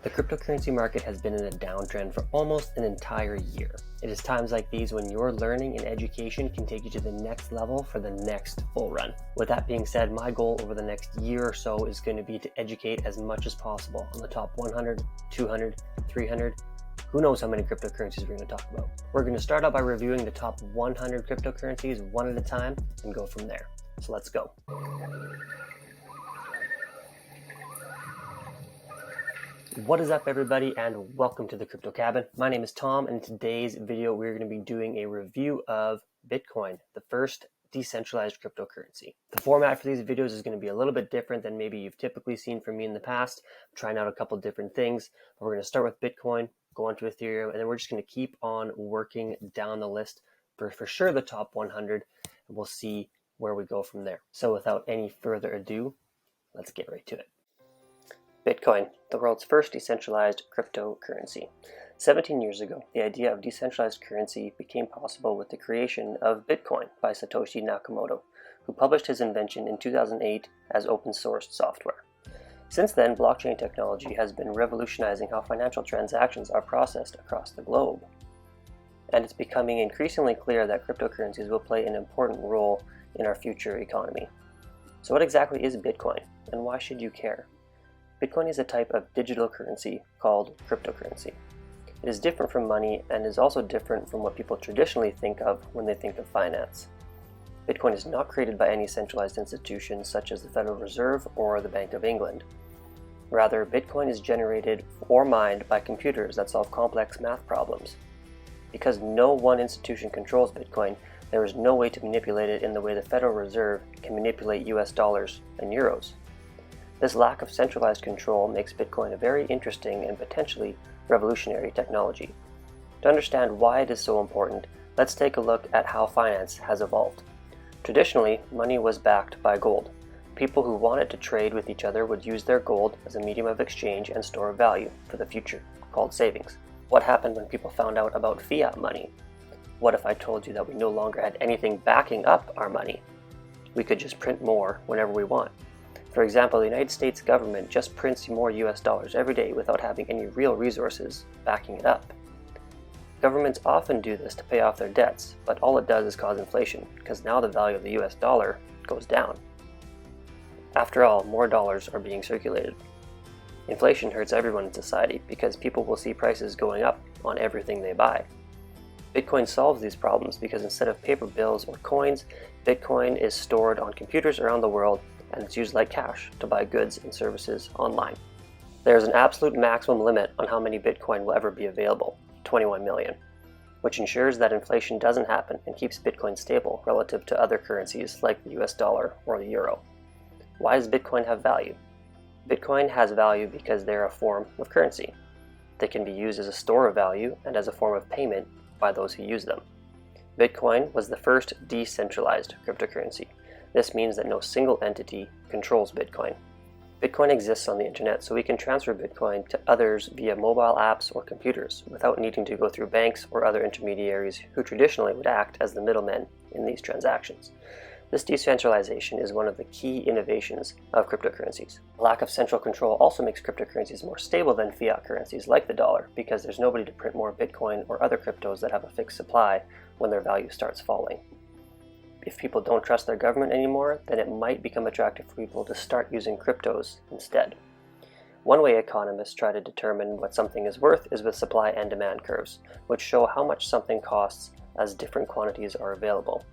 The cryptocurrency market has been in a downtrend for almost an entire year. It is times like these when your learning and education can take you to the next level for the next bull run. With that being said, my goal over the next year or so is going to be to educate as much as possible on the top 100, 200, 300, who knows how many cryptocurrencies we're going to talk about. We're going to start out by reviewing the top 100 cryptocurrencies one at a time and go from there. So let's go. What is up, everybody, and welcome to the Crypto Cabin. My name is Tom, and in today's video we're going to be doing a review of Bitcoin, the first decentralized cryptocurrency. The format for these videos is going to be a little bit different than maybe you've typically seen from me in the past. I'm trying out a couple different things. We're going to start with Bitcoin, go on to Ethereum, and then we're just going to keep on working down the list for sure the top 100, and we'll see where we go from there. So without any further ado, let's get right to it. Bitcoin, the world's first decentralized cryptocurrency. 17 years ago, the idea of decentralized currency became possible with the creation of Bitcoin by Satoshi Nakamoto, who published his invention in 2008 as open-sourced software. Since then, blockchain technology has been revolutionizing how financial transactions are processed across the globe. And it's becoming increasingly clear that cryptocurrencies will play an important role in our future economy. So what exactly is Bitcoin, and why should you care? Bitcoin is a type of digital currency called cryptocurrency. It is different from money and is also different from what people traditionally think of when they think of finance. Bitcoin is not created by any centralized institutions such as the Federal Reserve or the Bank of England. Rather, Bitcoin is generated or mined by computers that solve complex math problems. Because no one institution controls Bitcoin, there is no way to manipulate it in the way the Federal Reserve can manipulate US dollars and euros. This lack of centralized control makes Bitcoin a very interesting and potentially revolutionary technology. To understand why it is so important, let's take a look at how finance has evolved. Traditionally, money was backed by gold. People who wanted to trade with each other would use their gold as a medium of exchange and store of value for the future, called savings. What happened when people found out about fiat money? What if I told you that we no longer had anything backing up our money? We could just print more whenever we want. For example, the United States government just prints more US dollars every day without having any real resources backing it up. Governments often do this to pay off their debts, but all it does is cause inflation, because now the value of the US dollar goes down. After all, more dollars are being circulated. Inflation hurts everyone in society because people will see prices going up on everything they buy. Bitcoin solves these problems because instead of paper bills or coins, Bitcoin is stored on computers around the world, and it's used like cash to buy goods and services online. There is an absolute maximum limit on how many Bitcoin will ever be available, 21 million, which ensures that inflation doesn't happen and keeps Bitcoin stable relative to other currencies like the US dollar or the euro. Why does Bitcoin have value? Bitcoin has value because they're a form of currency. They can be used as a store of value and as a form of payment by those who use them. Bitcoin was the first decentralized cryptocurrency. This means that no single entity controls Bitcoin. Bitcoin exists on the internet, so we can transfer Bitcoin to others via mobile apps or computers without needing to go through banks or other intermediaries who traditionally would act as the middlemen in these transactions. This decentralization is one of the key innovations of cryptocurrencies. The lack of central control also makes cryptocurrencies more stable than fiat currencies like the dollar, because there's nobody to print more Bitcoin or other cryptos that have a fixed supply when their value starts falling. If people don't trust their government anymore, then it might become attractive for people to start using cryptos instead. One way economists try to determine what something is worth is with supply and demand curves, which show how much something costs as different quantities are available.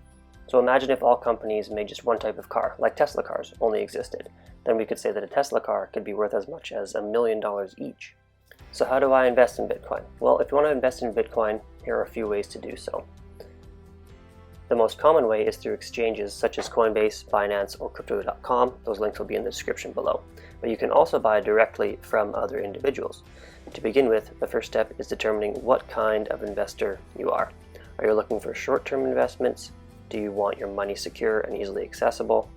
So imagine if all companies made just one type of car, like Tesla cars, only existed. Then we could say that a Tesla car could be worth as much as $1 million each. So how do I invest in Bitcoin? Well, if you want to invest in Bitcoin, here are a few ways to do so. The most common way is through exchanges such as Coinbase, Binance, or Crypto.com. Those links will be in the description below. But you can also buy directly from other individuals. To begin with, the first step is determining what kind of investor you are. Are you looking for short-term investments? Do you want your money secure and easily accessible?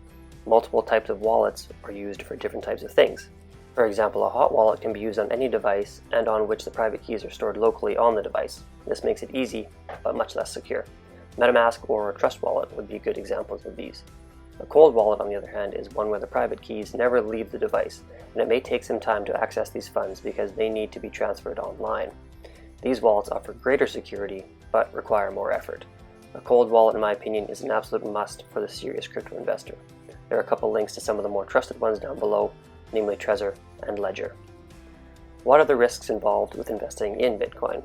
Multiple types of wallets are used for different types of things. For example, a hot wallet can be used on any device and on which the private keys are stored locally on the device. This makes it easy, but much less secure. MetaMask or Trust Wallet would be good examples of these. A cold wallet, on the other hand, is one where the private keys never leave the device, and it may take some time to access these funds because they need to be transferred online. These wallets offer greater security, but require more effort. A cold wallet, in my opinion, is an absolute must for the serious crypto investor. There are a couple links to some of the more trusted ones down below, namely Trezor and Ledger. What are the risks involved with investing in Bitcoin?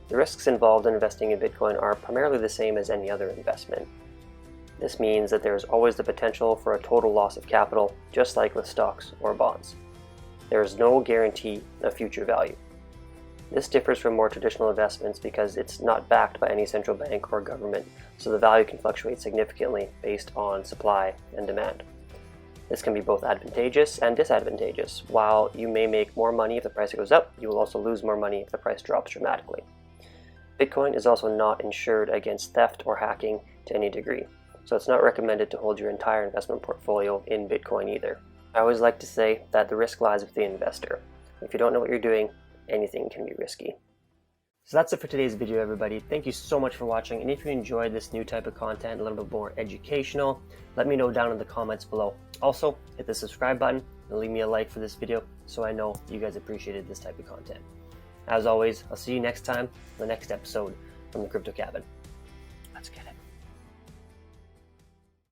The risks involved in investing in Bitcoin are primarily the same as any other investment. This means that there is always the potential for a total loss of capital, just like with stocks or bonds. There is no guarantee of future value. This differs from more traditional investments because it's not backed by any central bank or government, so the value can fluctuate significantly based on supply and demand. This can be both advantageous and disadvantageous. While you may make more money if the price goes up, you will also lose more money if the price drops dramatically. Bitcoin is also not insured against theft or hacking to any degree, so it's not recommended to hold your entire investment portfolio in Bitcoin either. I always like to say that the risk lies with the investor. If you don't know what you're doing, anything can be risky. So that's it for today's video, everybody. Thank you so much for watching, and if you enjoyed this new type of content, a little bit more educational, let me know down in the comments below. Also, hit the subscribe button and leave me a like for this video so I know you guys appreciated this type of content. As always, I'll see you next time on the next episode from the Crypto Cabin. Let's get it.